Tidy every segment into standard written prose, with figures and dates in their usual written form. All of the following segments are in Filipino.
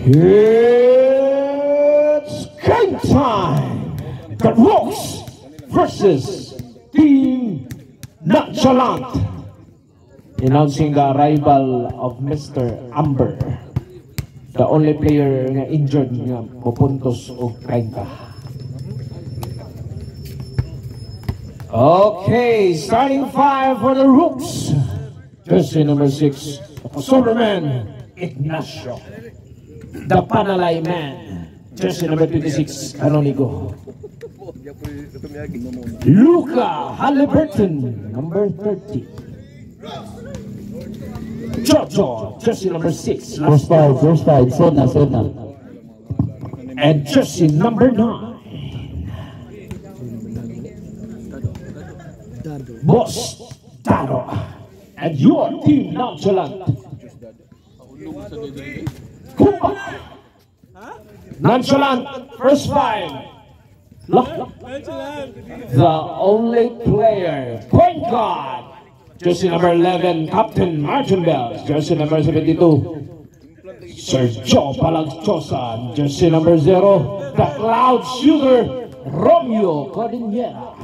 It's game time! The Rocks versus Team Nonchalant. Announcing the arrival of Mr. Amber, the only player na injured nga pupuntos og 30. Okay, starting 5 for the Rooks. Jersey number 6, Superman Ignacio. The Panalay Man, jersey number 26, Canonigo. Luca Halliburton, number 30. Jojo, jersey number 6. First five, Sona. And jersey number 9. Boss Taro. And your Team Nonchalant. Kumba. Nonchalant, first 5. The only player, point guard. Jersey number 11, Captain Martin Bells. Jersey number 72, Sergio Palagchosa. Jersey number 0, the Cloud Shooter, Romeo Cordillera.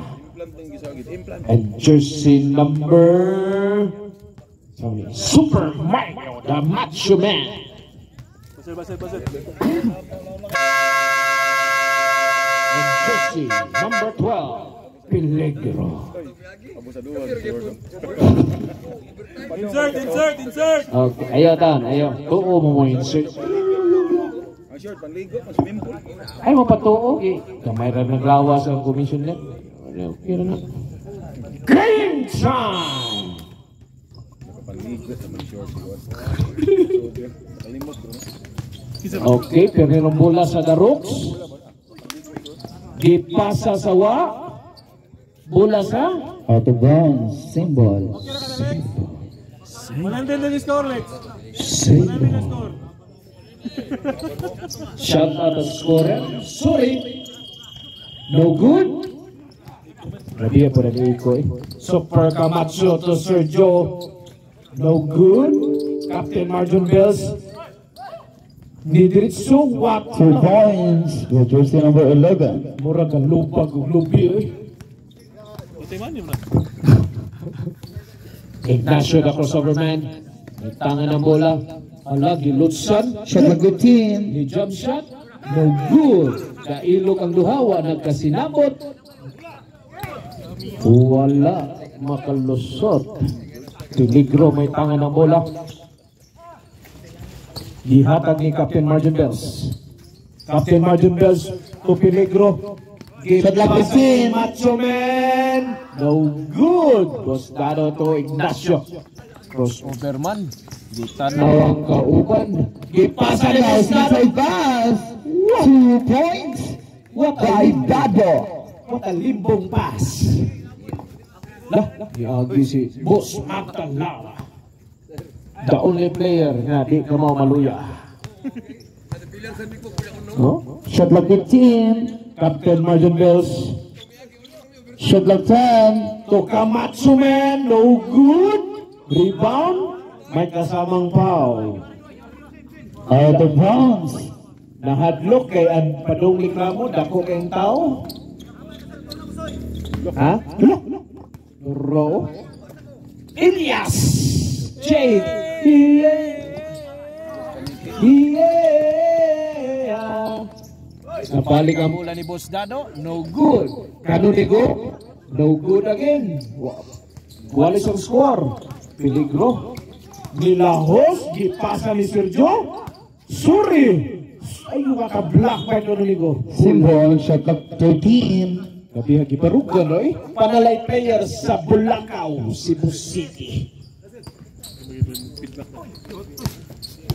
And jersey number Super Mario, the Macho Man. And jersey number 12, Peligro. Insert. Okay, ayaw. Tuo mo insert. Ay mo patuo eh. Kamay ra naglawas ang commission net. Okay na. Game time. Okay, pero bola sa The Rooks. Gipasa sa bola sa out of bounds, symbol. 100 na score, Lex. Symbol. Shout out the scorer. Sorry. No good. Rabi po na ko eh. Super Camacho to Sergio. No good. Captain Martin Bells. Nidiritso what? 2 points. The jersey number 11. Mura ka lupag ug lubi eh. Ignacio the crossover man. May tangan ng bola. Ala, gilutsan. Shot a good team. Ni jump shot. No good. Kailog ang duhawa. Nagkasinabot. Wala. Makalusot. Peligro may tangan ng bola. Gihatag ni Captain Martin Bells. Captain Martin Bells to Peligro. Shot like the team. Macho Man. No good. Bostado to Ignacio. Crossover man. Gitanawang kauban. Gipasa ni Bostado. Pass. 2 points. What a limbong pass. Giagi si Boss Magdalawa. The only player na di ka mau maluya. Shot like the team. Captain Martin Bells. Shot like 10. To Camacho Man, no good. Rebound, may kasamang foul. Out of bounds. Nahadlok kay ang padong liklamo, dako kayong tao. Ha? Ro. Elias. Jade. Napalik ang mula ni Boss Dado, no good. Canonigo, no good again. Walis ang score. Peligro. Nilahos, gipasa ni Sergio. Suri. Ay, makablock pa ito Canonigo. Symbol, shot like 13. Kabihan giparugan, no eh. Panalay player sa Bulacau, Cebu City.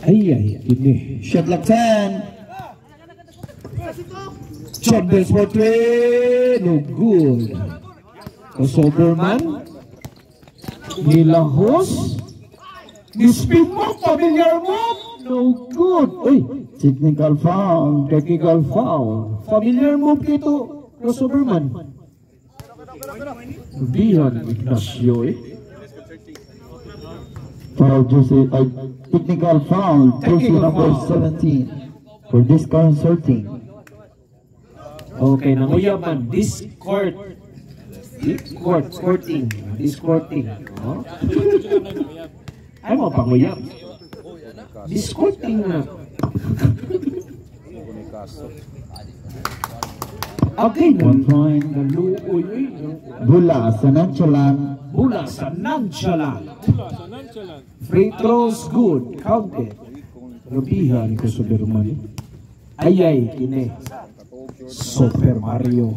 Ay, ini. Shot like 10. John Bells for 3, no good. Soberman, Nilahos, Nispin mo, familiar mo, no good. Uy, Technical foul. familiar mo kito, Soberman. Bihan, Ignacio eh. Foul jersey, technical foul, jersey number 17. for disconcerting. Okay, nanguyaman. Courting. Oh. Ay mo panguyab. Discourting na. Okay, 1 point. naluoy. Bula sa nonchalant. Bula sa nonchalant. Free throws good. Counted. Gabihan ko sa Berman. Ayay, kine. Super Mario.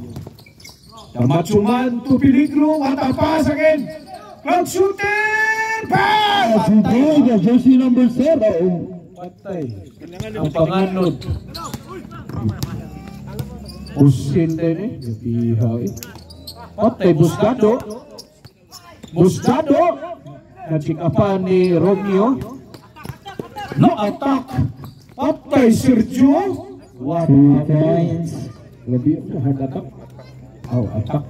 Tamachuman to peligro. Matapas again. Cloud shooter! Bang! Patay! Jersey number 0. Patay. Ang panganod. Usin din eh. Gabihan eh. Patay, Buscado. Na-check-upan ni Romeo. No attack. Patay, Sergio. What 2 points. Gabi, hard attack. Oh, attack.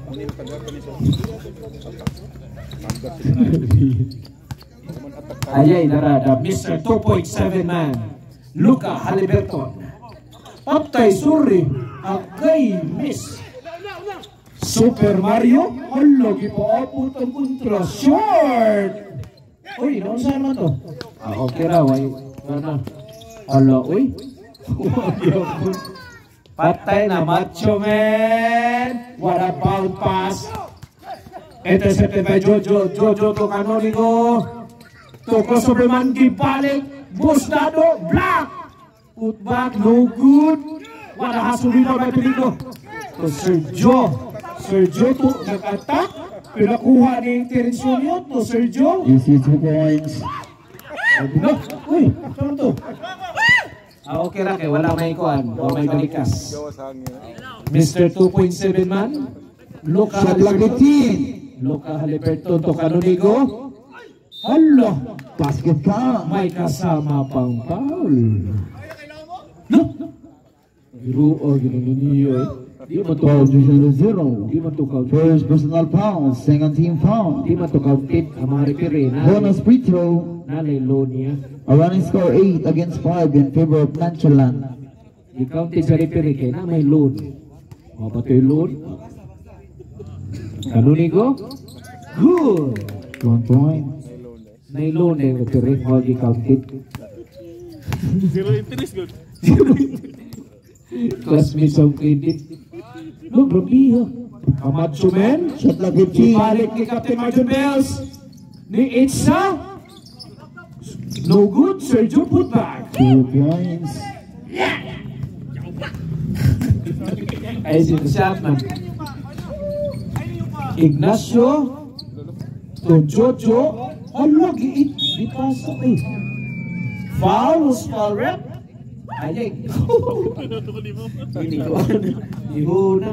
Ayay, narada. Mr. 2.7 man. Luka Haliburton. Patay, Suri. Agay, miss. Super Mario. Hala, gipaapot ang kontra. Short! Uy, naon saan man to? Okay raw, ay. Hala, uy. Patay na, Macho Man. What a bound pass. Intercepted by Jojo. Jojo to Canonigo. To crossover man, gibalik. Busnado, black. Put back, no good. What a hustle rebound by Piligo. To Sergio to nag-attack. Pinakuha ni Terence Junior to Sergio. Easy 2 points. Uy, saan to? Okay lang, kaya wala may kuhan o may balikas. Mr. 2.7 man. Luka Haliburton to Canonigo. Hala, Basket count. may kasama pang foul. No? Giro, ginaniniyo eh. Di man to Foul count. Jersey 0. Di man to count. First personal foul. Second team foul. Di man to counted. Ang mga referee na. Bonus free throw. Nalilo niya. A running score 8 against 5 in favor of nonchalant. Di counted sa referee kaya na may load. O ba ito yung load? Canonigo? Good! 1 point. May load na yung referee. O di counted. Zero interest good. Classmates of credit. No, grabiho. Kamadso men. Shot clock 15. Ibalik ni Captain Martin Bells. Ni Itza. No good, Sergio put back. 2 points. Ay, si Chapman. Ignacio. To Jojo. Hala, ipasa eh. Foul, foul rep. Ayay. Ihuna.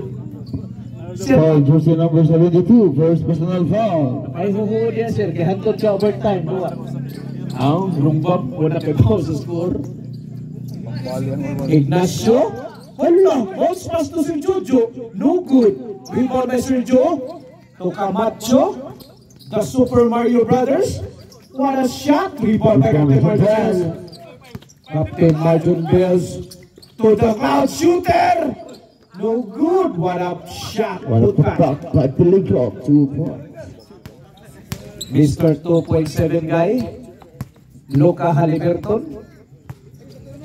Foul jersey number 72. First personal foul. Ay, huhuli yan, sir. Kaya hantod sa overtime. Buwa. Aw, rungbab. Wala pa ikaw sa score. Ignacio. Hala, bounce pass to Sir Jojo. No good. Rebound by Sir Joe. To Camacho. The Super Mario Brothers. What a shot. Rebound by Captain Martin. Captain Martin Bells. To the cloud shooter. No good. What a shot. Wala Put back. putback by Peligro. 2 points. Mr. 2.7 guy. Luka Haliburton.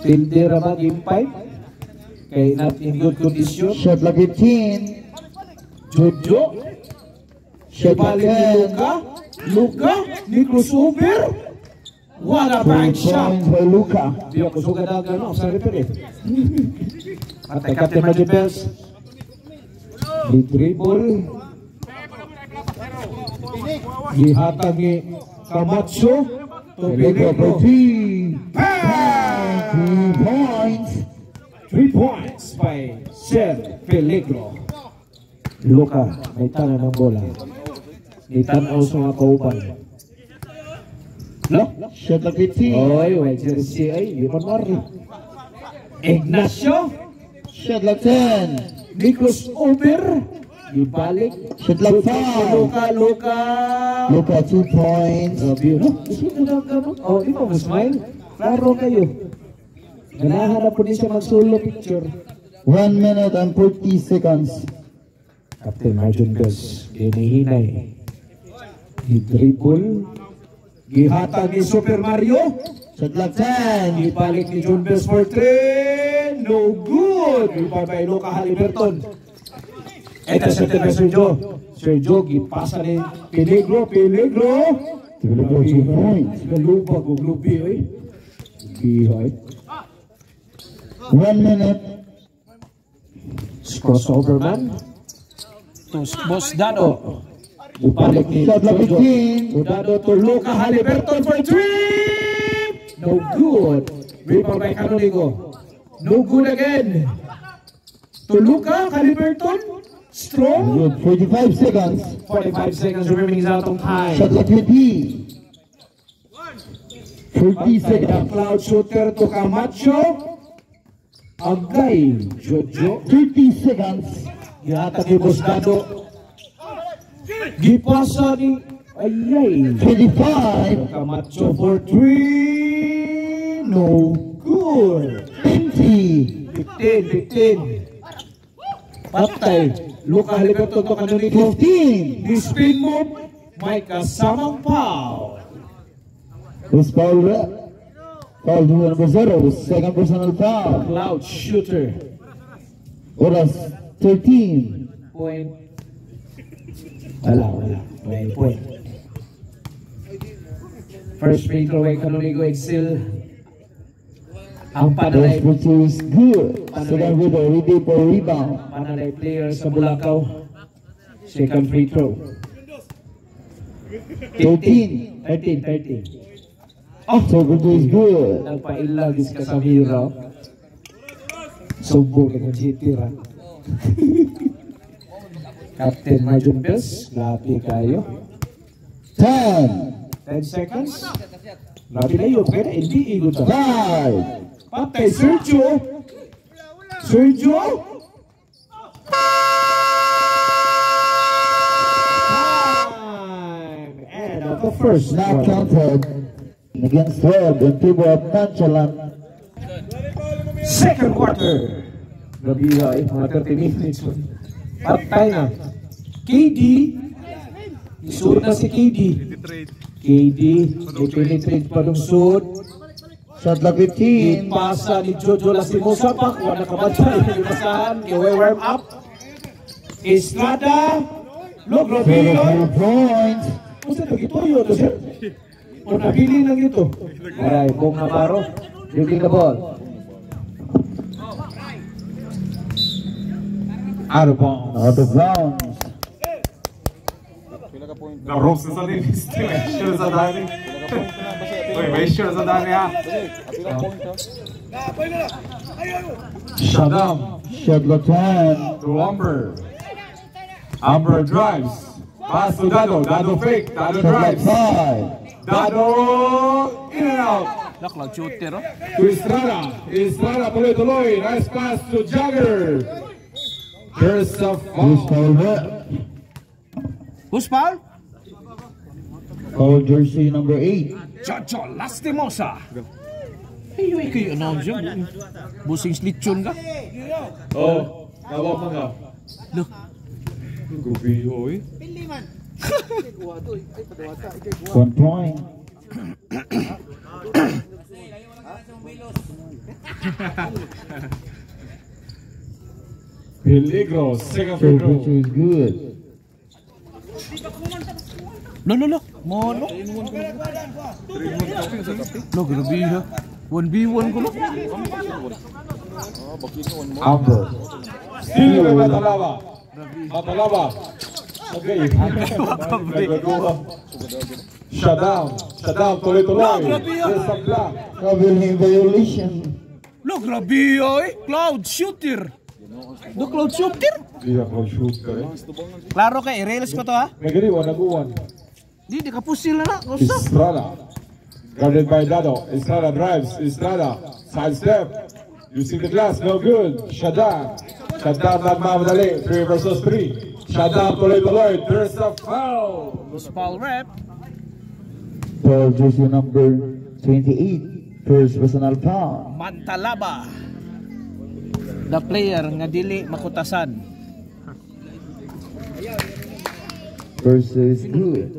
Tindera ba game 5? Kay not in good condition. Shot clock 15. Jojo. Shot clock Balik ni 10. Luka. Ni crossover. What a 2 bank shot. points by Luka. Di ako sugadagan no, sa referee. At Captain Martin Bells. Di dribble. Gihatag ni Camacho. Peligro for 3. Bang! 2 points. 3 points by Sir Peligro. Luka, may tanan ng bola. May tanaw sa mga kauban. No? Shot clock 15. Oy, well, jersey ay, di man mari. Ignacio, Shot clock 10. Nikos Ober, ibalik. Shot clock 5. Luka. Luka 2 points. Grabe, no? Gusto ko na gano'n. Oh, di ba mo smile? Klaro kayo. Ganahanap po din siya mag-solo picture. 1 minute and 40 seconds. Captain Arjun Gus, hinihinay. Dribble. Gihatag ni Super Mario. Shot clock 10. Ibalik ni John Bess for 3. No good. Rebound by Luca Haliburton. Ito sa Sergio. Sergio, gipasa ni Peligro. Peligro 2 points. Galubag o glubi eh. Bihay. 1 minute. Crossover man. To Boss Dado. Ibalik ni Shot clock 15. Dado to Luca Haliburton for 3. No good. Rebound by Canonigo. No good again. To Luca Haliburton. Strong. Good. 45 seconds. 45 seconds remaining sa atong time. Shot clock 20. 30 seconds. Cloud shooter to Camacho. Agay. Jojo. 30 seconds. Gihatag ni Boss Dado. Gipasa ni Ayay. 25. Camacho for 3. No good. 20. 15. Patay. Luca Haliburton to Canonigo. 15. Di spin move. May kasamang foul. This foul rep. Foul number 0. Second personal foul. Cloud shooter. Oras 13. Point. Wala. May point. First free throw ay Canonigo Excel. Ang panalay First free is good. Second free throw ready for rebound. Panalay player sa Bulacau. Second free throw. 13. 13. Second free is good. Nagpailag is Casamiro. Subo ka ng tira. Captain Marjun Bess, lapi kayo. 10. 10 seconds. Lapi na yun, kaya hindi igot sa 5. Patay, Sergio! Time! End of the first Not quarter. counted. Against 12 in favor of nonchalant. Second quarter. Gabi ay mga 30 minutes. Patay na. KD. Isuot na si KD. KD. I-penetrate pa ng suot. Shot clock 15. Ipasa ni Jojo Lastimosa pa. Wala ka matay. Ipasahan. Warm up. Estrada. Logrobino. 4 points. Kung ito gituyo ito sir. O napili lang ito. Aray, Bong Navarro. Dribbling the ball. Out of bounds. Out of bounds. Narok sa sanin. May sure sa dani. Uy, may sure sa dani ha. Shadam Shot clock 10. to Amber. Amber drives. Pass to Dado. Dado fake. Dado Shot clock drives. 5. Dado in and out. Naklag shooter, oh. To Estrada. Estrada tuloy-tuloy. Nice pass to Jagger. There's a This foul. foul rep. Who's foul? Foul jersey number 8. Jojo Lastimosa. Ay, kayo announce yun. Busing slitsyon ka. Oh, tawag mo nga. Look. Gubi, oy. 1 point. Peligro. Second free Third throw. throw is good. Lo. Mono. Lo, grabe ha. 1v1 ko lo. Amber. Still may Matalaba. Matalaba. Okay. Nagagawa. Shutdown. Shutdown. Tuloy-tuloy. There's a block. Traveling violation. Lo, grabe oy. Cloud shooter. Do cloud shooter? Di ako shoot ka rin. Klaro kay i-rails ko to ha. Nagariwa, naguwan. Di ka pusil na. Usa. Estrada. Guarded by Dado. Estrada drives. Estrada. Side step. Using the glass. No good. Shutdown. Shutdown nagmamadali. 3 versus 3. Shutdown tuloy-tuloy. There's a foul. Who's foul rep? Foul jersey number 28. First personal foul. Mantalaba. The player nga dili makutasan. First is good.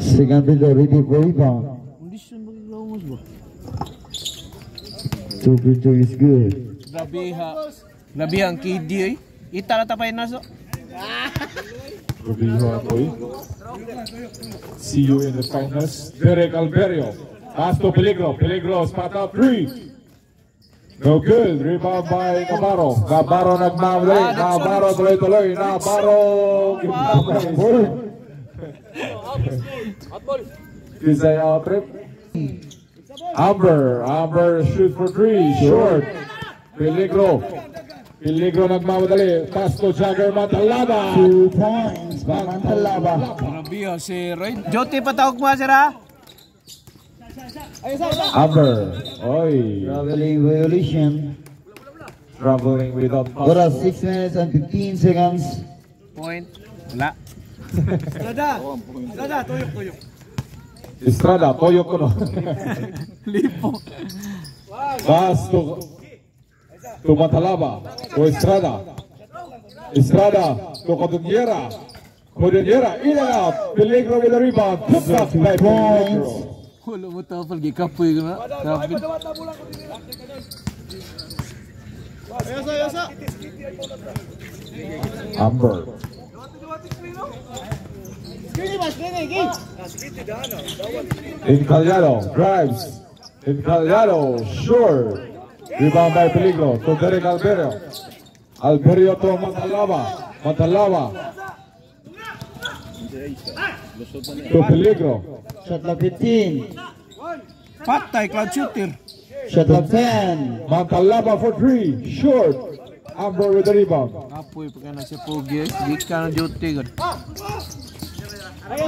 Second fielder ready for rebound. Kondisyon ba gawos ba? Two free throw is good. Grabe ang KD eh. Ita na tapay na so. See you in the finals. Derek Alberio. Pass to Peligro. Peligro spot up 3. No good. Rebound by Navarro. Navarro nagmamadali. Navarro tuloy-tuloy. Navarro. Kisay out trip. Amber shoot for 3. Short. Peligro. Peligro nagmamadali. Pass to Jagger Mantalaba. 2 points by Mantalaba. Grabe si Roy. Joty patawag mo sira. Amber. Oy. Traveling violation. Traveling without Oras 6 minutes and 15 seconds. Point. Wala. Estrada. Toyok ko no. Lipo. Pass to Mantalaba. To Estrada. Estrada to Codoniera. Codoniera in and out. Peligro with the rebound. Tipped up by Peligro. Wala mo tapal gikapoy ko na. Grabe. Amber. Incaliado drives. Incaliado sure. Rebound by Peligro to Derek Alberio. Alberio to Mantalaba. Mantalaba to Peligro. Shot clock 15. Patay, cloud shooter. Shot clock 10. Mantalaba for 3. Short. Amber with the rebound. Apoy pagka na siya pogi. Di ka na duty.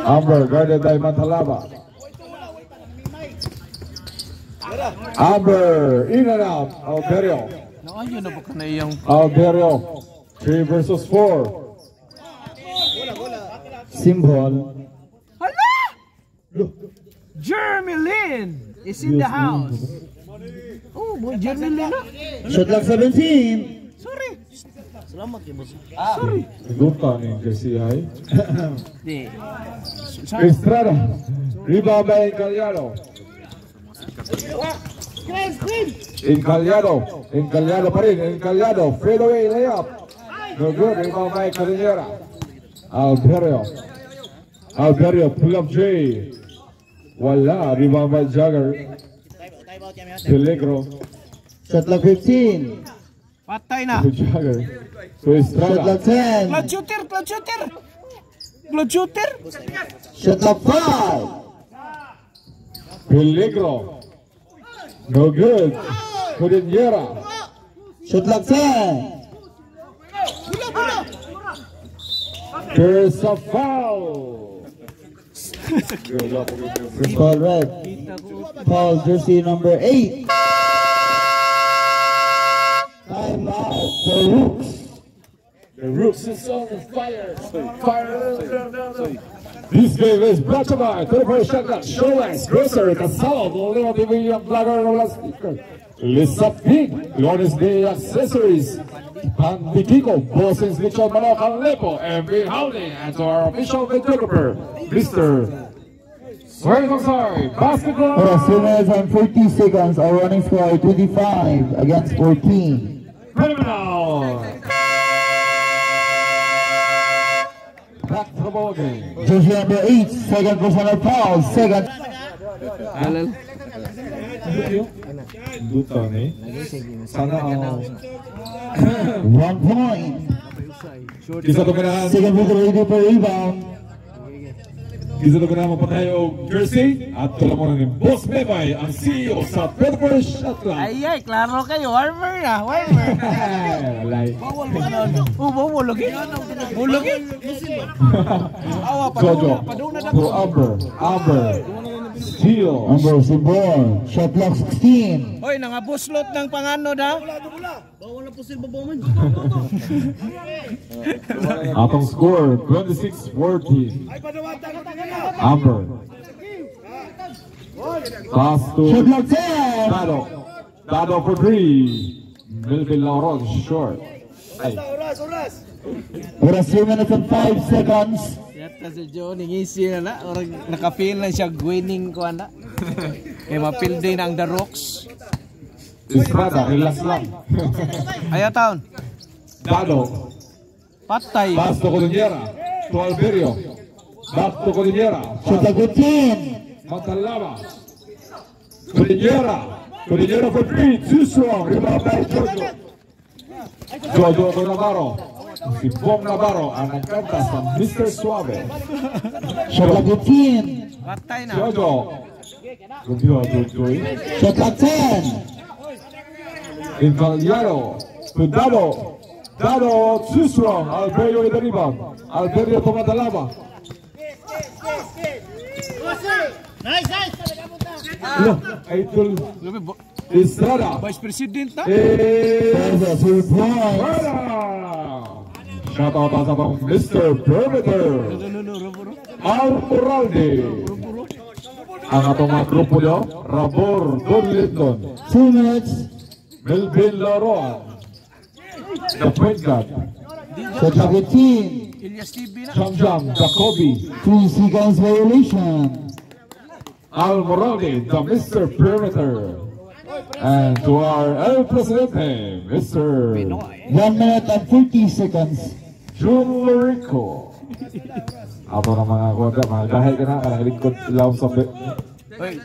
Amber guarded by Mantalaba. Amber in and out. Alberio. Ayun na baka na iyang Alberio. 3 versus 4. Symbol. Hala! Jeremy Lin is in the house. Oh, boy, Jeremy Lin na. Shot clock 17. Sorry. Luta ni Jesse High. Di. Estrada. Rebound by Incaliado. Incaliado pa rin. Incaliado. Fade away layup. No good. Rebound by Codoniera. Alberio pull up J. Wala. Rebound by Jagger. Peligro. Shot clock 15. Patay na. To Jagger. To Shot Estrada. clock 10. Cloud shooter, cloud shooter. Cloud shooter. Shot clock 5. Peligro. No good. Codoniera. Shot clock 10. There's a foul. Foul red. Foul jersey number 8. Time out for Rooks. The Rooks is on fire. This game is brought to you by 24 Shotgun, Showlines, Grocery, Casal, Molino TV, Young Blogger, Roland Speaker, Lisa Pink, Lawrence Day Accessories, Pandikiko, Boston's Mitchell Manok, Lepo, MV Howling, and to our official videographer, Mr. Sorry, basketball. Oras 2 minutes and 40 seconds. Our running score 25 against 14. Criminal. Back to the ball game. Jersey number 8, second personal foul. Second. Alal. Duta ni. Sana all. 1 point. Kisa to kailangan. Second fielder ready for rebound. Kisa to kailangan magpatayo jersey. At tulamunan ni Boss Bebay, ang CEO sa 24 Shotgun. Ay, klaro kayo. Warmer na, warmer. Walay. Bawal lagi. Bulagi. Awa pa Jojo. paduna na To Amber. Steal. Number symbol. Shot clock 16. Hoy, nangabuslot ng pangano da. Atong score 26-14. Amber. Pass to Shot clock 10. Dado. Dado for 3. Melvin Lauron short. Ay. Oras 3 minutes and 5 seconds. Yata si Joe, ningisi na orang nakapil na siya winning ko na. Kaya mapil din ang The Rocks. Estrada, relax lang. Ayaw taon. Dado. Patay. Pass to Cordillera. To Alberio. Back to Cordillera. Shot clock 15. Montalava. Cordillera. Cordillera for 3. Too strong. Rebound by Jojo. Jojo to Navarro. Si Bong Navarro ang nagkanta sa Mr. Suave. Shot clock 15. Patay na. Jojo. Jojo, Jojo. Shot clock 10. Invaliano. To Dado. Dado, too strong. Alberio with the rebound. Alberio to Montalava. Look, Aitul Estrada. Vice President na. Kansas with points. Shout out sa Mr. Perimeter. Alporalde. Ang atong mga grupo nyo, Rabor, Don Litlon, 2 minutes. Melvin Laroan, the point guard, Shot clock 15. Ilyas TV na. Jam, Jacoby, 3 seconds violation. Alporalde, the Mr. Perimeter. And to our El Presidente, Mr. 1 minute and 40 seconds. Jun Lorico. Ato ng mga kuwada, mga dahil ka na, kanang lingkod ilaw sa Oy,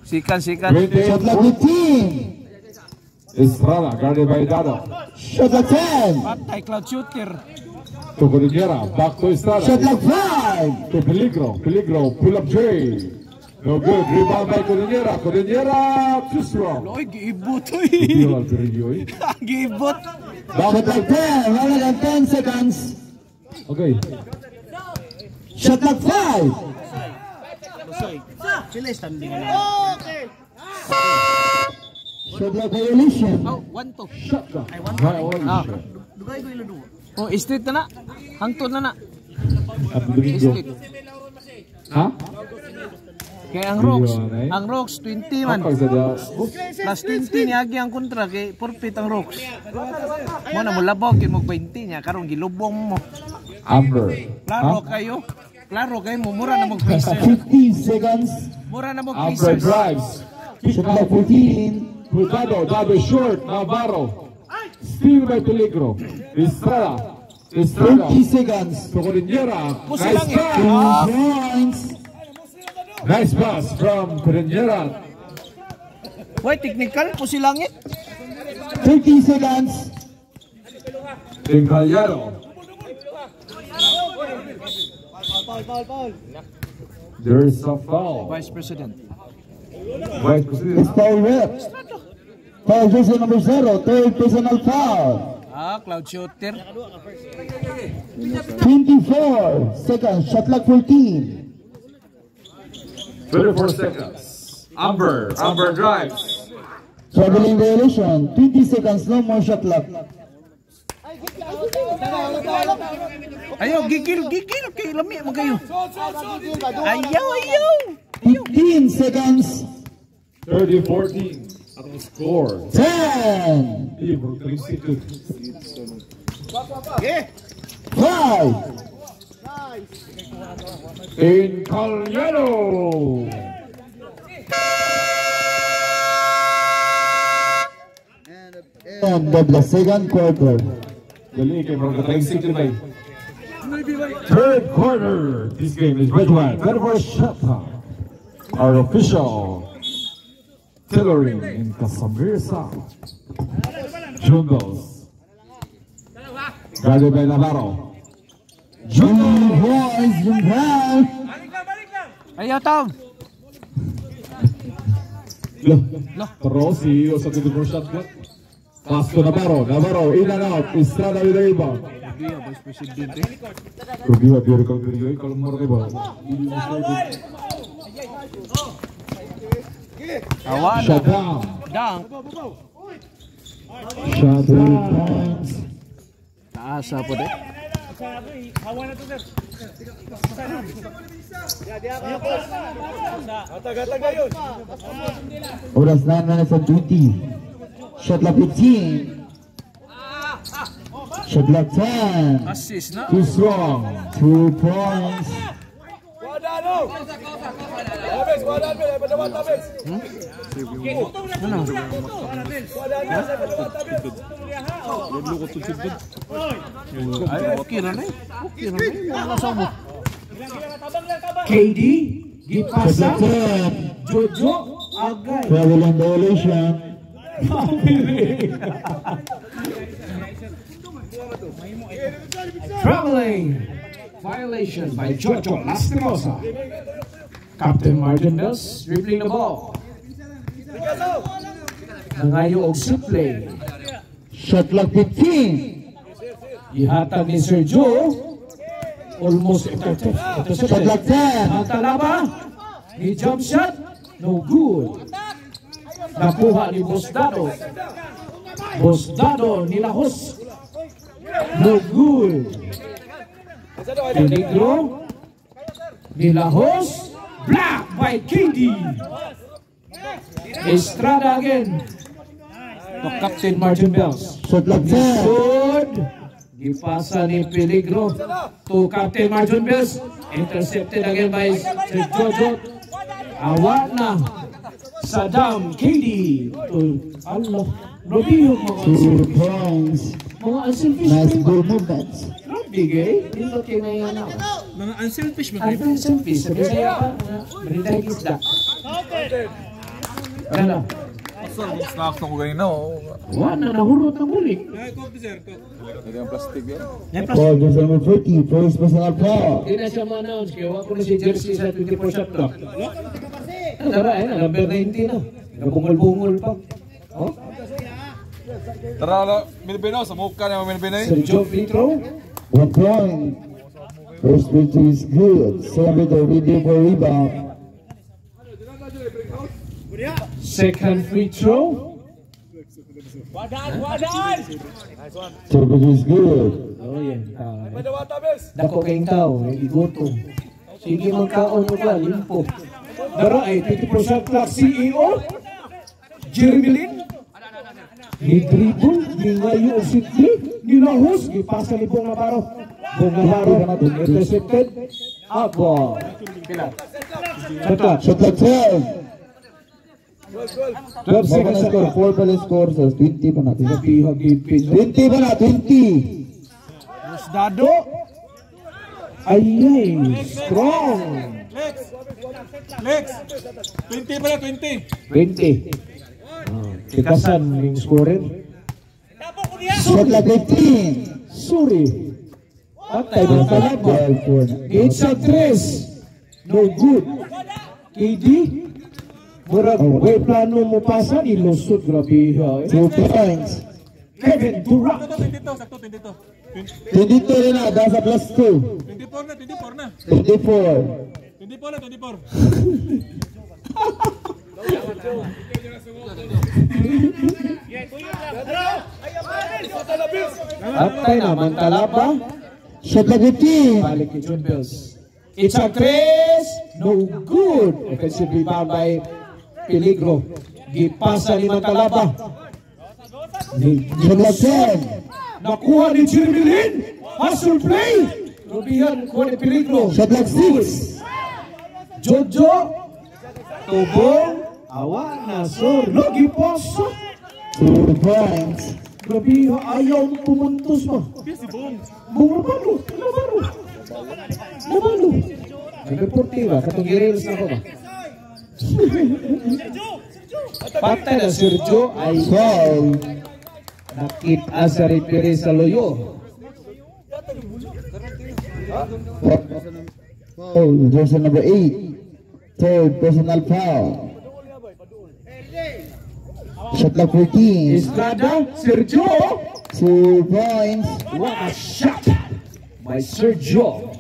sikan. Shot clock 15. Estrada, guarded by Dado. Shot clock 10. Patay cloud shooter. To Cordillera, back to Estrada. Shot clock 5. To Peligro, pull up J. No good, rebound by Cordillera. Cordillera, too strong. Oy, giibot Hindi oy. Alberio eh. Giibot. Shot clock 10. 1 minute and 10 seconds. Okay. Shot clock 5. Shot clock violation. Oh, 1-2. Shut down. Violation. Oh, street na. Hangtod na. At Domingo. Street. Ha? Kaya ang Rocks 20 man. Kapag sa daw. Plus 20 niya agi ang kontra kay forfeit ang Rocks. Mo na mo labaw kay mo 20 niya karon gilubong mo. Amber. Klaro kayo. Klaro kayo mo mura na mo pieces. 15 seconds. Mura na mo Amber pieces. drives. Shot clock 14. Dado short. Navarro. Steal by Peligro. Estrada. 20 seconds. To Cordillera. Pusi Nice lang eh. pass. 2 points. Nice pass from Cordillera. Why technical po si langit? 30 seconds. Ingaliano. There is a foul. Vice President. Vice President. It's foul rep. Foul jersey number 0. Third personal foul. Cloud shooter. 24 seconds. Shot clock 14. 24 seconds. Amber drives. Traveling violation. 20 seconds. No more shot clock. Ayaw, gigil. Kay lami mo kayo. Ayaw. 15 seconds. 30-14. Ang score. 10. Ibro 32. 5. Ingaliano. And the second quarter. Dali kay Bro Katay 65. Third quarter. This game is red one. Better for a shot time. Our official tailoring in Casamesa. Jungles. Guarded by Navarro. Junior boys, Jungral. Ayaw, Tom. Rossi o sa 24 shot clock. Pass to Navarro, in and out. Estrada with the rebound. Vice President. Rubiwa, beautiful video. Kalau mau rebound. Awan. Shut down. Dang. Shot 3 points. Taasa po de. Oras 9 minutes and 20. Shot clock 15. Shot clock 10. Assist na. Too strong. 2 points. Ay, okay na eh. Okay na eh. Masabot. KD, Shot gipasa, clock 10. Jojo, agay. Travel and violation. Traveling. Violation by Jojo Lastimosa. Captain Martin Bells dribbling the ball. Nangayo og suplay. Shot clock 15. Ihatag ni Sergio. Almost effective. Shot clock 10. Ang talaba. Ni jump shot. No good. Nakuha ni Bosdado. Bosdado ni Lahos. No good. Peligro. Ni Lahos. Black by KD. Estrada again. To Captain Martin Bells. Shot clock 10. Good. Dipasa ni Peligro to Captain Martin Bells. Intercepted again by Sir Jojo. Awat na. Saddam KD to Allah. Robio Two points. mga unselfish Nice play ba? ball movements. Bigay. Dito kayo na yan ako. Mga unselfish ba? Unselfish. Sabi sa'yo pa. Berinday isda. Ano? Snacks na ko ganina, oh. Wala na nahurot ng bulik. Hindi ang plastic yan. Ball goes number 40. First personal foul. Hindi na siya ma-announce. Kaya wala ko na si jersey sa 24 shot clock. Tara na, number 19 na. Nabungol-bungol pa. Oh? Tara, Milbino, sa mukha na mga Milbino. Sergio Petro. 1 point. First free throw is good. Second free throw for rebound. Second free throw. Third free throw is good. Oh, yan. Dako kayong tao. Igutom. Sige magkaon mo ba? Limpo. Dara ay 24 shot clock. CEO. Jeremy Lin. Ni dribble. Ni ngayo o sitli. Ni Lahos. Ipasa ni Bong Navarro. Bong Navarro. Intercepted. Out ball. Shot clock. Shot clock 12. 12 seconds na Score. 4 pala score. So 20 pa natin. Pihag ipin. 20 pa na. 20. Dado. Ayay. Strong. Lex! 20 pala, 20. 20. Tikasan yung scorer. Shot clock 15. Suri. Patay ng talaba. 12 na. Gate sa 3. No good. KD. Murag, may plano mo pasa. Ilusot. Grabe ha. 2 points. Kevin Durant. 22, sakto, 22. 22 rin na. That's a plus 2. 24 na. 24. 24 na, 24. Patay naman talaba. Shot clock 15. Balik kay John Bells. It's a 3. No good. Offensive rebound by Peligro. Gipasa ni Mantalaba. Shot clock 10. Nakuha ni Jeremy Lin. Hustle play. Rubihan kuha ni Peligro. Shot clock 6. Jojo. Tubong. Awa na sur. Logi poso. 2 points. Grabe, ayaw pumuntos pa. Bunga balo. Nabalo. Nagreportiva. Katong girils na ko ba? Patay na Sergio ay Foul. nakita sa referee sa loyo. Foul. Jersey number 8. Third personal foul. Shot clock 14. Estrada, Sergio. 2 points. What a shot by Sergio.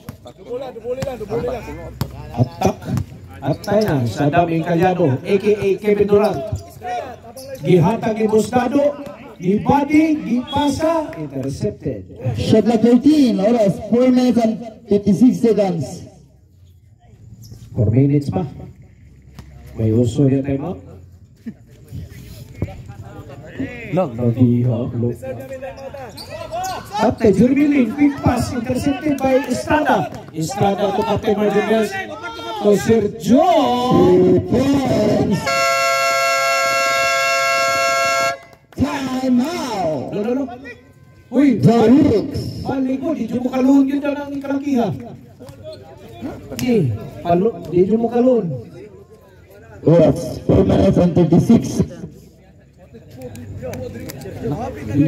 Attack. Atay na sa daming kalyado, aka Kevin Durant. Gihatag ni Bosdado. Gibati, gipasa, intercepted. Shot clock 13, oras 4 minutes and 56 seconds. 4 minutes pa. May uso yung timeout. Look, look. Captain Jeremy quick pass, intercepted by Estrada. Estrada to Captain Martinez. To Sergio. 3 points. Time out. Lalo. Uy, The Rooks. balik mo, di mo kalun yun dyan ang ikalakiha. Di mo kalun. Oras 4 minutes and 36.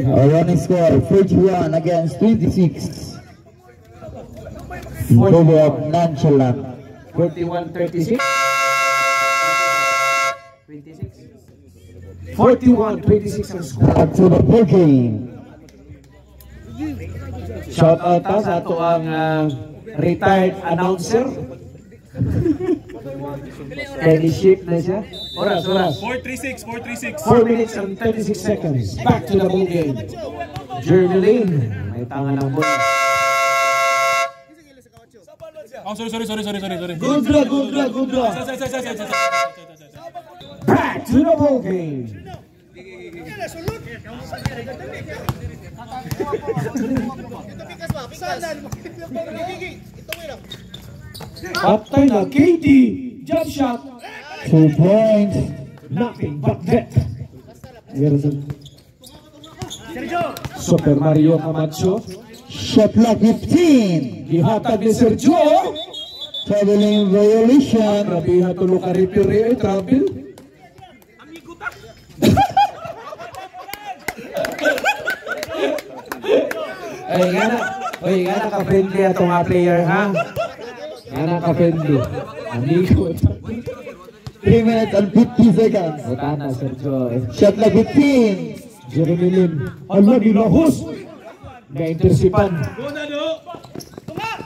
Running score 41 against 26. Over of Nonchalant. 41-36. 41-26 ang score. Back to the ball game. Shout out ta sa ato ang retired announcer. Any ship na siya. Oras. 4-3-6. 4 minutes and 36 seconds. Back to the ball game. Jeremy Lane. May tanga ng bola. Oh, sorry. Good draw. Back to the ball game. Patay na KD. Jump shot. 2 points. Nothing but net. Super Mario Camacho. Shot clock 15. Gihatag ni Sergio. Traveling violation. Grabe hatulo ka referee ay travel. Ay gana ka-friendly ato nga player ha. Gana ka-friendly. Amigo. 3 minutes and 50 seconds. Butana Sergio. Shot clock 15. Jeremy Lim. Ala nilahos. Ga-intersipan.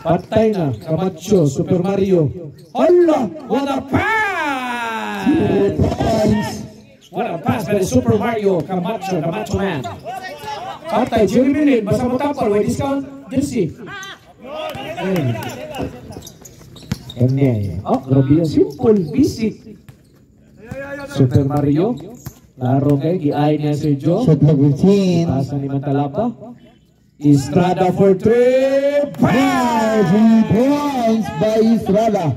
Patay na. Camacho. Super Mario. Ala! What a pass! 2 points. What a pass by the Super Mario. Camacho. The Macho Man. Patay. Jeremy Lim. Basta mo tapal. May discount. Jersey. Kanya. Oh, grabe yan. Simple. Basic. Super Mario. Laro kay. Giay niya Sergio. Shot clock 15. Pasa ni Mantalapa. Estrada for 3. 3 points by Estrada.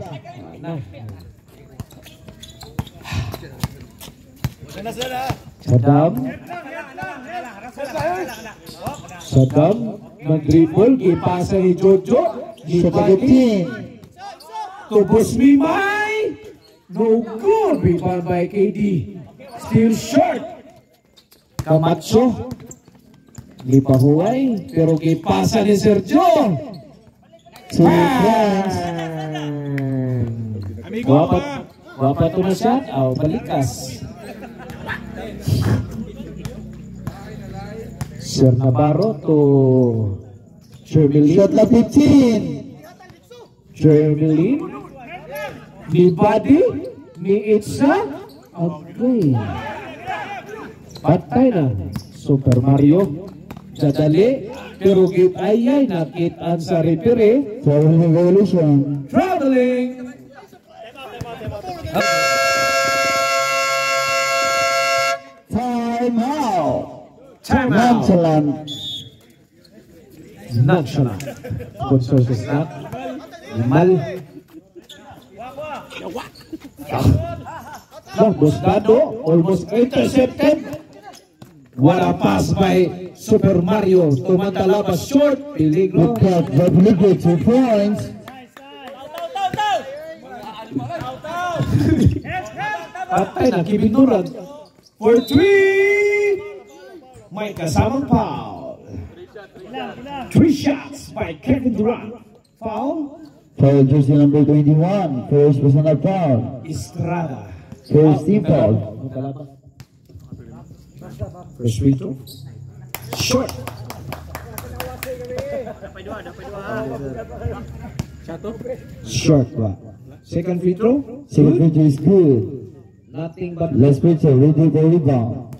Saddam mag-dribble, ipasa ni Jojo, Shot clock 15. tubos Mimay, no good, rebound by KD, still short. Camacho, di pahuway, pero ipasa ni Sergio. 2 points. Guapa to na siya, balikas. Sir Navarro to Jeremy Shot clock 15. Jeremy ni Buddy, ni Itza. Okay. Patay na. Super Mario. Dadali. Pero ayay nakitaan sa referee. Traveling violation. Traveling. Time out. Time out. Nonchalant. Nonchalant. Sponsor sa snack. Mal. Bosdado. Almost intercepted. What a pass by Super Mario. Tumantalabas short. Peligro. Good cut by Peligro. 2 points. Patay na Kibinduran. For 3. May kasamang foul. 3 shots by Kevin Durant. Foul. Foul jersey number 21. First personal foul. Estrada. First team foul. First free throw. Short. Short ba? Second free throw. Second free throw is good. Nothing but Last free throw. Ready for rebound.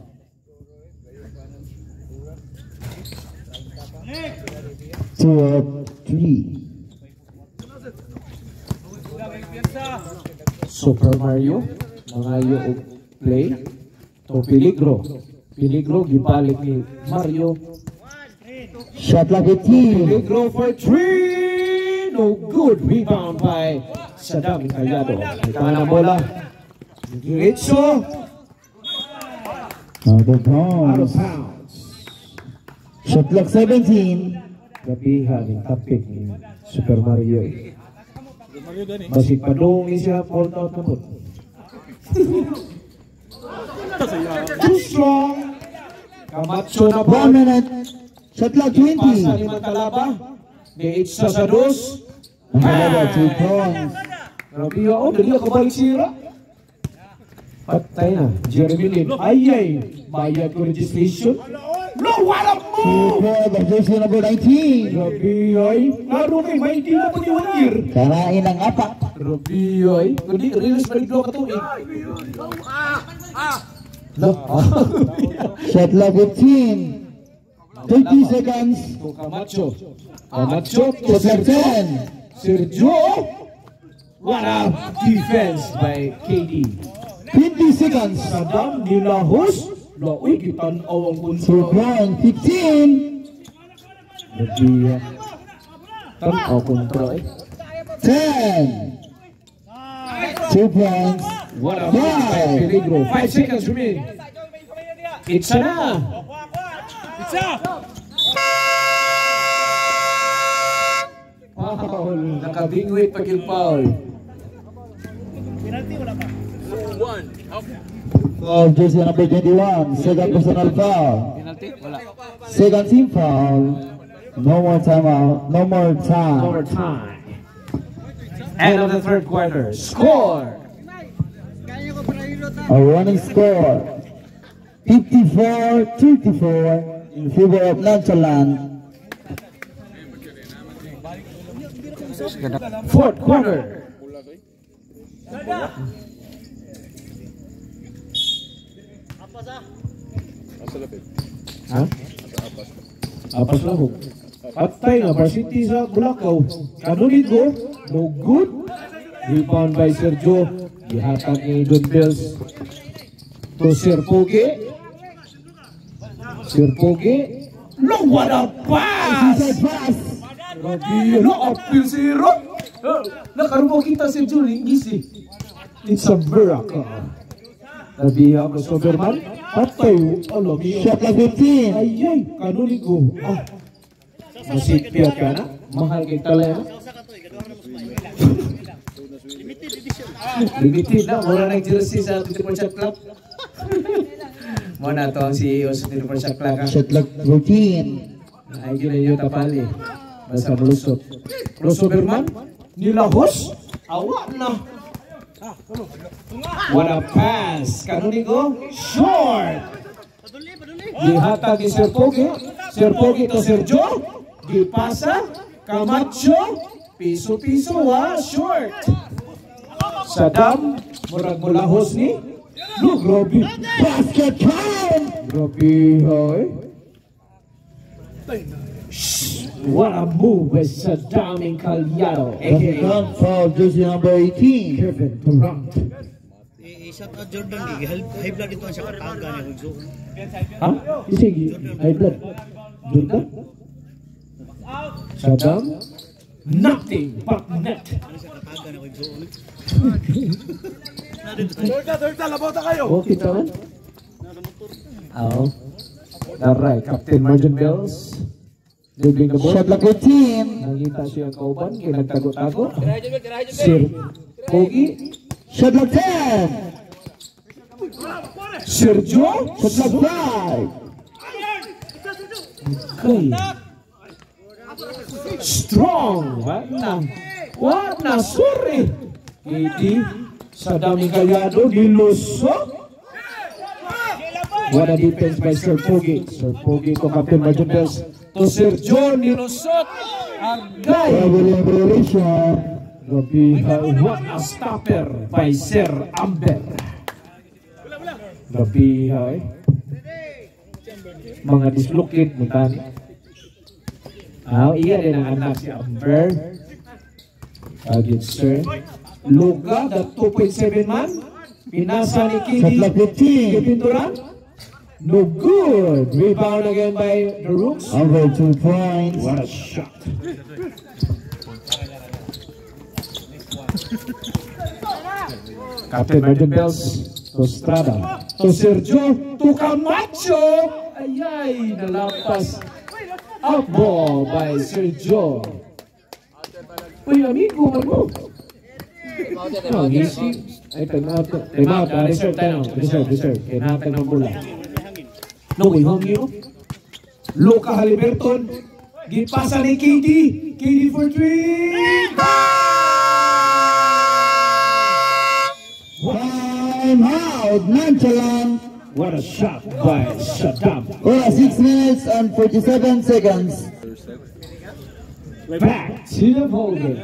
2 of 3. Super Mario, mangayo og play. To Peligro. Peligro gibalik ni Mario. Shot clock 18. Peligro for 3. No good. Rebound by Saddam Callado. Ito na bola. Diretso. Out of Out of bounds. bounds. Shot clock 17. Gabihan yung tapik ni Super Mario. Basig padungin siya, fall out na po. Too strong. Camacho na 1 ball. minute. Shot clock 20. Pasa ni Magkalaba. Ni Itza sa dos. Another 2 points. Grabe ako, dali ako balik sira. Patay na, Jeremy Lin. Ayay, bayad ko registration. No, what a 2 move! for the jersey number 19. Grabe ay, laro kay Mighty na po ni Wangir. Karain ang apak. Grabe ay, kundi release balik ko to eh. Shot clock 15. 30 seconds. To Camacho. Camacho to Shot clock 10. Sergio. What a defense by KD. 20 seconds. Saddam nilahos. Laoy, kitanaw ang 2 kontrol. points. 15. Grabe. Tanaw kontrol. 10. 2 points. What a move by Peligro. 5 seconds remain. Itza na. Foul. Nakabingwit pag yung foul. Foul jersey number 21. Second personal foul. Penalty? Wala. Second team foul. No more timeout. No more time. Overtime. End of the third quarter. Score. A running score. 54-34 in favor of Nonchalant. Fourth quarter. Ha? Apas lang ho. Patay na varsity sa Bulacau. Kanunigo, no good. Rebound by Sergio. Gihatag ni John Bells. To Sir Pogi. Sir Pogi. No, what a pass! Pass. Grabe, no, upfield zero. Nakarupo kita si Julie, easy. It's a miracle. Nabi ako sa Berman, patay, alam niyo. Shot clock 15. Ayay, kanunigo. Masipiyat ka na, mahal kay talaya. Limited na, mura ng jersey sa 24 Shot Club. Muna to ang CEO sa 24 Shot Club. Shot clock 14. Ay, ginayo tapali. Basta malusot. Berman, nilahos, awa na. What a pass! Kanunigo, short! Gihatag ni Sir Pogi. Sir Pogi to Sergio. Gipasa, Camacho. Piso-piso ha, short. Saddam, murag mulahos ni. No, grabe. Basket count. Grabe, hoy. What a move by Saddam Callado, Basket aka count foul jersey number 18. Kevin Durant. Isa ta Jordan di high blood ito ang siya kataga niya kung zoon. Ha? Sige, high blood. Jordan? Saddam? Nothing but net. Ano siya kataga niya kung zoon. Jordan, labota kayo. Okay, taman? Oo. Alright, Captain Margin Bells. Dribbling the ball. Shot clock 18. Nakita siya ang kauban, kaya nagtago-tago. Sir Pogi. Shot clock 10. Sergio. Shot clock 5. Okay. Strong. What na, sorry. Iti, sa daming Callado, nilusok. What a defense by Sir Pogi. Sir Pogi to Captain Margin Bells. To Sergio, nilusok. Agay. Traveling relation. Grabe, what a stopper by Sir Amber. Grabe, mga dislocate mo tani. Iya din ang anak si Amber. Against her. Luka, the 2.7 man. Pinasa ni Shot clock 15. Pinturan. No good. Rebound again by the Rooks. Over 2 points. What a shot. Captain Martin Bells to Strada. To Sergio. To Camacho. Ayay, nalampas. Out ball by Sergio. Uy, amigo, ano? No, easy. Ay, time out. Reserve tayo. Reserve. Kaya ng bola. No way home you. Luka Haliburton. Gipasa ni KD. KD for 3. Time out. Nonchalant. What a shot by Shaddam. 6 minutes and 47 seconds. Back to the ball game.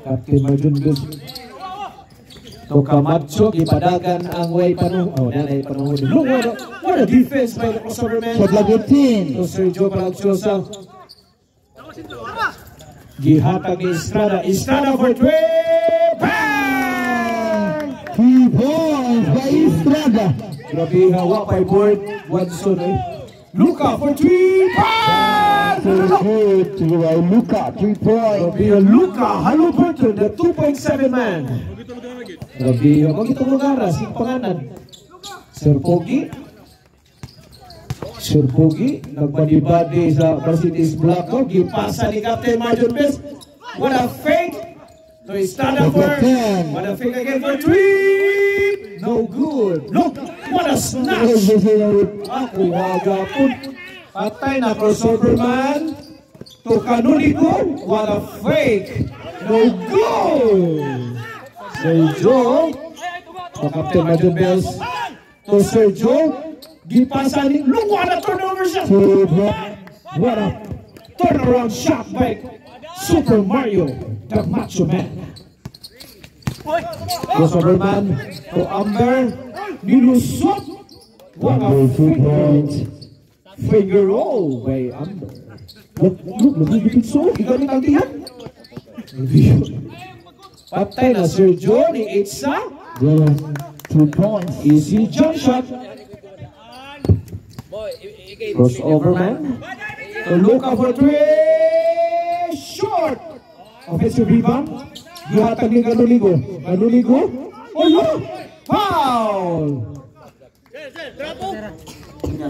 Captain Martin Bells. To Camacho, ipadagan ang way panahon. Oh, nanay panahon. Look, what a defense by the crossover man. Shot clock 15. To Sergio Palagchosa. Gihatag ni Estrada. Estrada for 3. Bang! 3 points by Estrada. Grabe hawa by board. Watson eh. Luka for 3. Bang! To Luka, 3 points. Grabe Luka Haliburton, the 2.7 man. Grabe wag itong lugar. Sing panganan. Sir Pogi, nagbadi-badi sa Mercedes Blanco, gipasa ni Captain Martin Bells. What a fake! So he stand up for, what a fake again for 3! No good. Look, what a snatch! Ako, wagapon. Patay na crossover man. To Canonico, what a fake! No good! Sergio, to Captain Martin Bells. To Sergio, gipasa ni look what a turnover shot. What a turnaround shot by Super Mario, the Macho Man. Crossover man to Amber, nilusot. What a finger roll by Amber. Look, so gigamit ang tiyan. Patay na Sergio ni Itza. 2 points. Easy jump shot. Crossover man. To Luka for 3. Short. Offensive rebound. Gihatag ni Ganuligo. Oh no! Foul!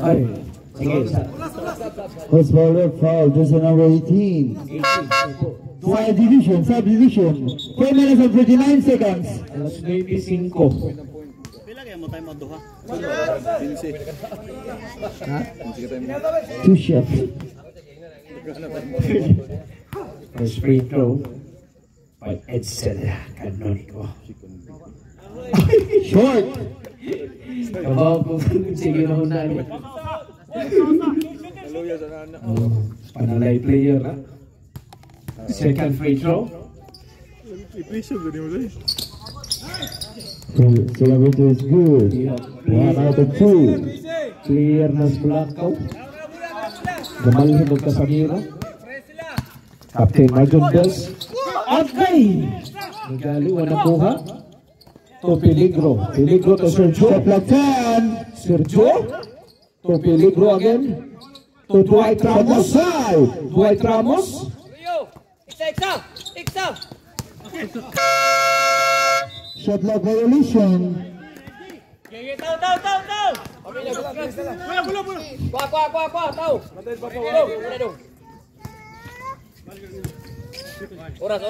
Ay. Sige. First ball foul. Jersey number 18. Subdivision. 10 minutes and 39 seconds. Alas 25. Pila kaya mo tayo maduha? 2 shots. First free throw by Edsel Canonico. Short. Kabaw ko. Sige na una. Panalay player ha. Second free throw. Celebrity is good. 1 out of 2. Clear na sa Blanco. Gamalhin ng kasamira. Captain Martin Bells. Okay! Nagali, walang buha. To Peligro. Peligro to Sergio. Shot clock 10. Sergio. To Peligro again. To Dwight Ramos. Dwight Ramos. Shot clock violation. Oras.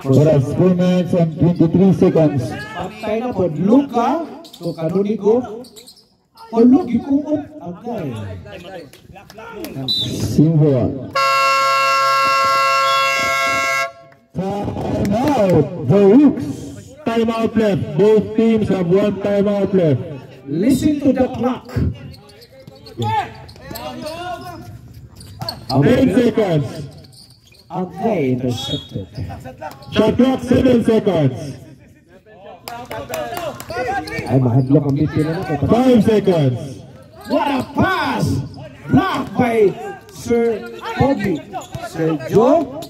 Oras 4 minutes and 23 seconds. Patay na po Luka. To Canonico. O Luki kumot. Agay. Simple. Time out. The Rooks. Time out left. Both teams have 1 time out left. Listen to the clock. 10 seconds. Agay intercepted. Shot clock 7 seconds. Ay mahadlok ang bitira na. 5 seconds. What a pass Blocked by Sir Kobe. Sergio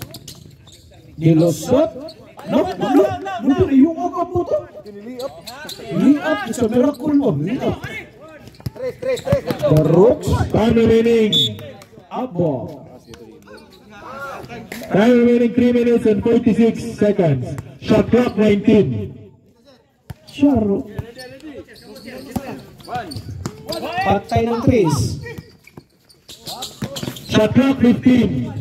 nilusot. No, yung agad mo to. Liap, it's a miracle mo. Liap. The Rooks. Time remaining. Abo. Time remaining 3 minutes and 46 seconds. Shot clock 19. Charo. Patay ng Chris. Shot clock 15.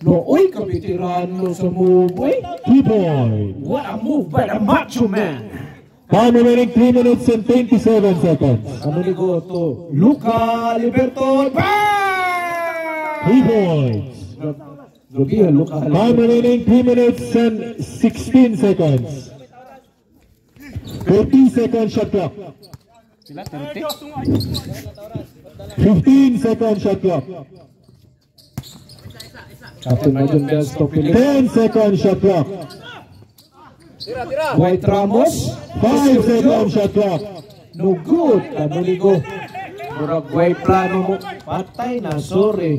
No, uy, kabitiran mo sa move, uy. 2 point. What a move by the Macho Man. Time remaining 3 minutes and 27 seconds. Ano ni Goto? Luca Liberton. 3 points. Luca Time remaining 3 minutes and 16 seconds. 30 seconds shot clock. 15 seconds shot clock. Captain Major Bell stopping. 10 seconds shot clock. White Ramos. 5 seconds shot clock. No good. Ano ni Go? Muragway plano mo. Patay na, sorry.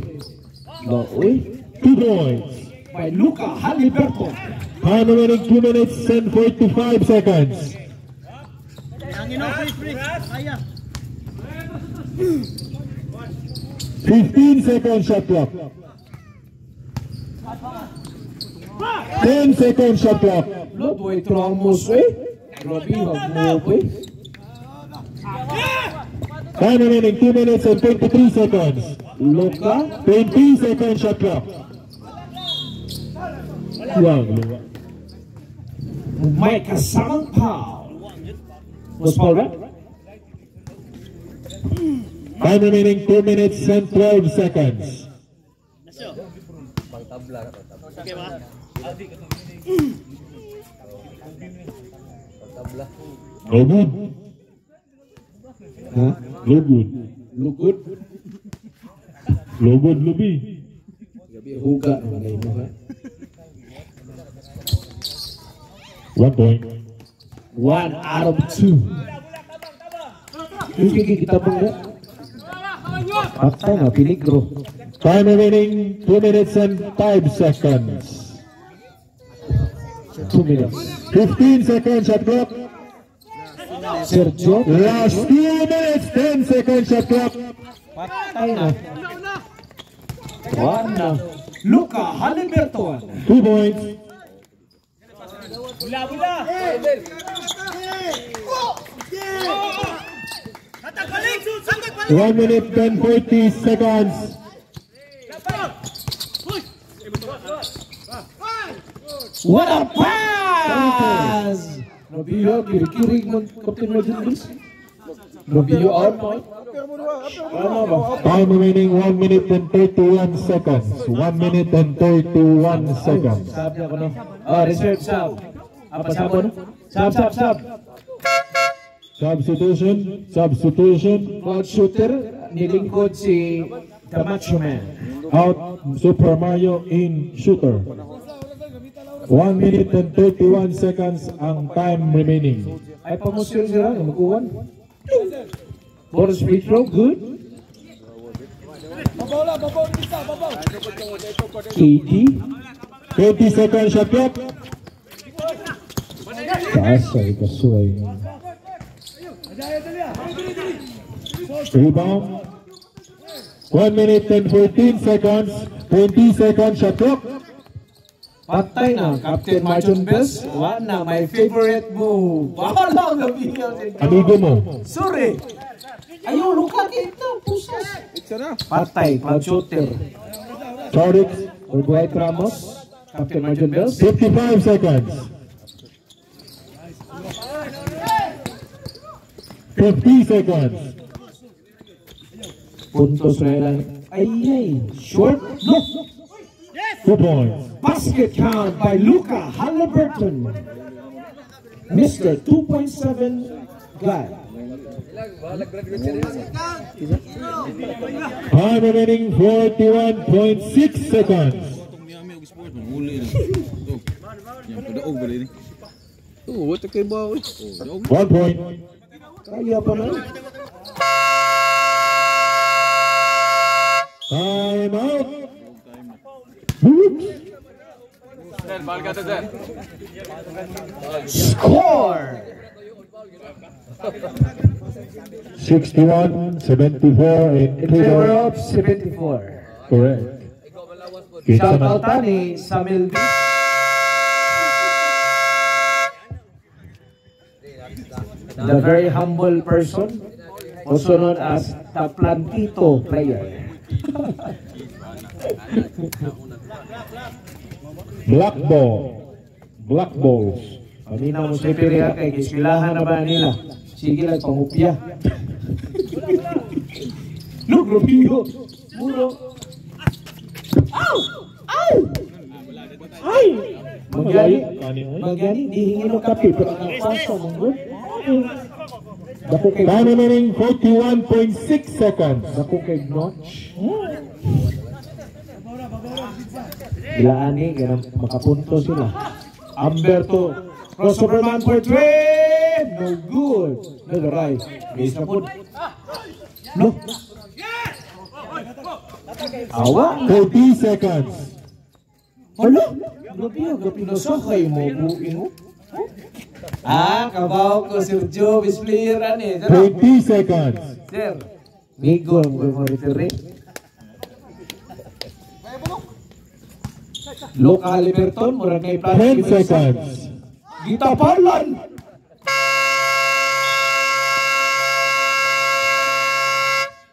No, uy. 2 points. By Luca Haliberto. Time remaining 2 minutes and 45 seconds. 15 seconds shot clock. 10 seconds shot clock. Lord, White Ramos, eh? Grabe, mag-move, eh? Time remaining 2 minutes and 23 seconds. Luca. 20 seconds shot clock. Luwag. May kasamang foul. Was foul, right? Time remaining 2 minutes and 12 seconds. No good. Huh? No good. Look good. No good, Lubi. Huga naman mo, ha? 1 point. 1 out of 2. Hindi kita pong na. Patay na, peligro. Time remaining 2 minutes and 5 seconds. 2 minutes. 15 seconds shot clock. Sergio. Last 2 minutes, 10 seconds shot clock. Patay na. 1 na. Luca Haliberto. 2 points. 1 minute and 40 seconds. What a pass! Robio, kiri-kiri mo, Captain Rodriguez. Robio out, point. Ano ba? Time remaining 1 minute and 31 seconds. 1 minute and 31 seconds. Sab niya ko, no? Oh, reserve sab. Apa sab mo, no? Sab. Substitution. Cloud shooter, nilingkod si The Macho Man. Out Super Mario in shooter. 1 minute and 31 seconds ang time remaining. Ay, pamusyon sila, makuwan. For free throw, good. KD. 20 seconds shot clock. Kasay, kasuay. Rebound. 1 minute and 14 seconds. 20 seconds shot clock. Patay na, Captain Marjon Bells. Wala, my favorite move. Wala, nabigyan. Amigo mo. Sorry. Ayaw, luka dito. Pusas. Patay, cloud shooter. Chorix. White Ramos. Captain Marjon Bells. 55 seconds. 50 seconds. Puntos na lang. Ay, short. No. 2 points. Basket count by Luca Haliberton. Mr. 2.7 guy. Time remaining 41.6 seconds. Oo, ito kay Bawi. 1 point. Kaya pa man. Time out. Score! 61-74 in In favor favor. of 74. Correct. Shout out ni Samuel B. The very humble person, also known as the Plantito player. Black ball. Black balls. Paminaw mo sa piriha kay kisilahan na ba nila? Sige lang, pangupya. Look, Rubio. Muro. Ow! Ow! Ay! Magyani. Magyani, dihingi ng kape. Pero ang paso mong good. Dako kay Time remaining 41.6 seconds. Dako kay Notch. Ilaani, ganang makapunto sila. Amberto. Crossover man for 3. No good. No, the right. Base na po. No. Awa. 40 seconds. Hala. Gabi na sakay mo. Buing mo. Kabaw ko Sir Joe. Bisplayeran eh. 20 seconds. Sir. Migo ang gumaritere. Local Liberton. Murang kay 10 seconds. Gita Parlan.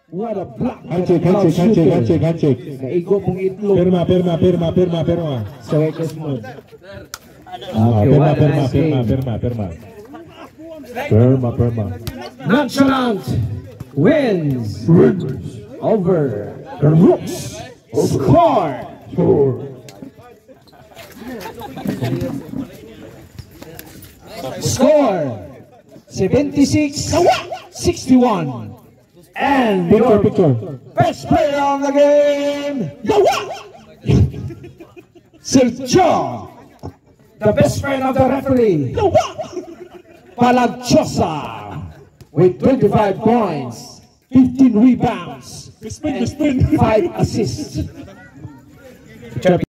What a block. Handshake. Naigo mong itlog. Perma. Sa Wekos mo. Perma. Nonchalant wins over the Rooks. Score. Score 76-61. And your Picture. best player on the game, the what? Sergio, the best friend of the referee, the what? Palagchosa, with 25 points, 15 rebounds, and 5 assists.